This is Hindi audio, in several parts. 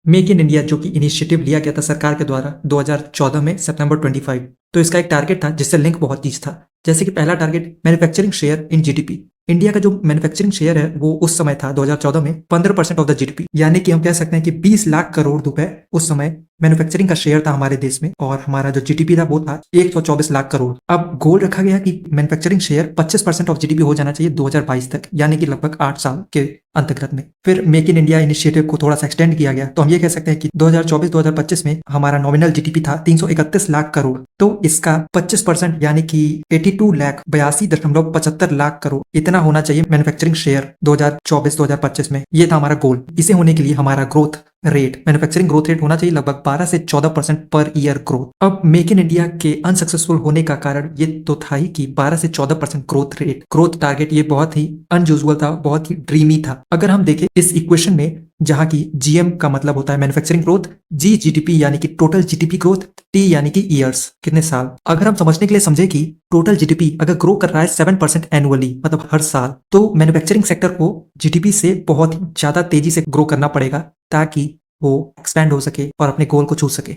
मेक इन इंडिया जो कि इनिशिएटिव लिया गया था सरकार के द्वारा 2014 में सितंबर 25। तो इसका एक टारगेट था जिससे लिंक बहुत चीज था। जैसे कि पहला target manufacturing share in GDP. India का जो मैन्युफैक्चरिंग शेयर है वो उस समय था 2014 में 15% ऑफ द जीडीपी, यानी कि हम कह सकते हैं कि 20 लाख करोड़ रुपए उस समय मैन्युफैक्चरिंग का शेयर था हमारे देश में, और हमारा जो जीडीपी था वो था 124 लाख करोड़। अब गोल रखा गया कि मैन्युफैक्चरिंग शेयर 25% ऑफ जीडीपी हो जाना चाहिए 2022 तक, यानी कि लगभग 8 साल के अंतर्गत में। फिर मेक इन इंडिया इनिशिएटिव को थोड़ा सा एक्सटेंड किया गया, तो हम ये कह सकते हैं कि 2024-2025 में हमारा नॉमिनल जीडीपी था 331 लाख करोड़। तो इसका 25% यानी कि 82,82.75 लाख करोड़ इतना होना चाहिए मैन्युफैक्चरिंग शेयर 2024-2025 में। ये था हमारा गोल। इसे होने के लिए हमारा growth rate, manufacturing growth rate होना चाहिए लगभग 12 से 14% पर ईयर ग्रोथ। अब मेक इन इंडिया के अनसक्सेसफुल होने का कारण ये तो था ही कि 12 से 14% ग्रोथ रेट, ग्रोथ टारगेट ये बहुत ही अनयूजुअल था, बहुत ही ड्रीमी था। अगर हम देखें इस इक्वेशन में, जहां की जीएम का मतलब होता है मैन्युफैक्चरिंग ग्रोथ, जी जीडीपी यानी कि टोटल जीडीपी ग्रोथ, टी यानी कि ईयर्स, कितने साल। अगर हम समझने के लिए समझे कि टोटल जीडीपी अगर ग्रो कर रहा है 7% एनुअली, मतलब हर साल, तो मैन्युफैक्चरिंग सेक्टर को जीडीपी से बहुत ही ज्यादा तेजी से ग्रो करना पड़ेगा ताकि वो एक्सपैंड हो सके और अपने गोल को छू सके।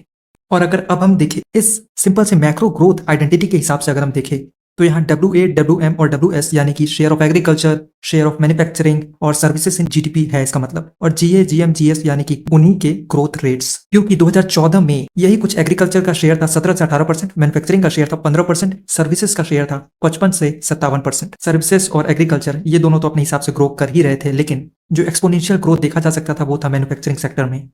और अगर अब हम देखें इस सिंपल से मैक्रो ग्रोथ आइडेंटिटी के हिसाब से, अगर हम देखें तो यहाँ WA, WM और WS यानी कि share of agriculture, share of manufacturing और सर्विसेज इन जीडीपी है इसका मतलब, और GA, GM, GS यानी कि उन्हीं के ग्रोथ रेट्स। क्योंकि 2014 में यही कुछ एग्रीकल्चर का शेयर था 17 से 18%, मैन्युफैक्चरिंग का शेयर था 15%, सर्विसेज का शेयर था 55 से 57%। सर्विसेज और एग्रीकल्चर ये दोनों तो अपने हिसाब से ग्रो कर ही रहे थे, लेकिन जो एक्सपोनेंशियल ग्रोथ देखा जा सकता था वो था मैन्युफैक्चरिंग सेक्टर में।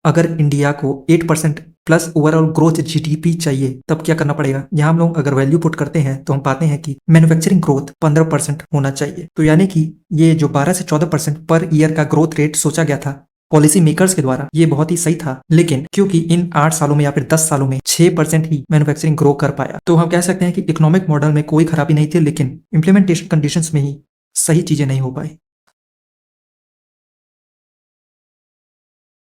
अगर इंडिया को 8% प्लस ओवरऑल ग्रोथ जीडीपी चाहिए तब क्या करना पड़ेगा। यहाँ हम लोग अगर वैल्यू पुट करते हैं तो हम पाते हैं कि मैन्युफैक्चरिंग ग्रोथ 15% होना चाहिए। तो यानी कि ये जो 12 से 14% पर ईयर का ग्रोथ रेट सोचा गया था पॉलिसी मेकर्स के द्वारा, ये बहुत ही सही था। लेकिन क्योंकि इन 8 सालों में या फिर 10 सालों में 6% ही मैन्युफैक्चरिंग ग्रो कर पाया, तो हम कह सकते हैं कि इकोनॉमिक मॉडल में कोई खराबी नहीं थी, लेकिन इंप्लीमेंटेशन कंडीशंस में ही सही चीजें नहीं हो पाई।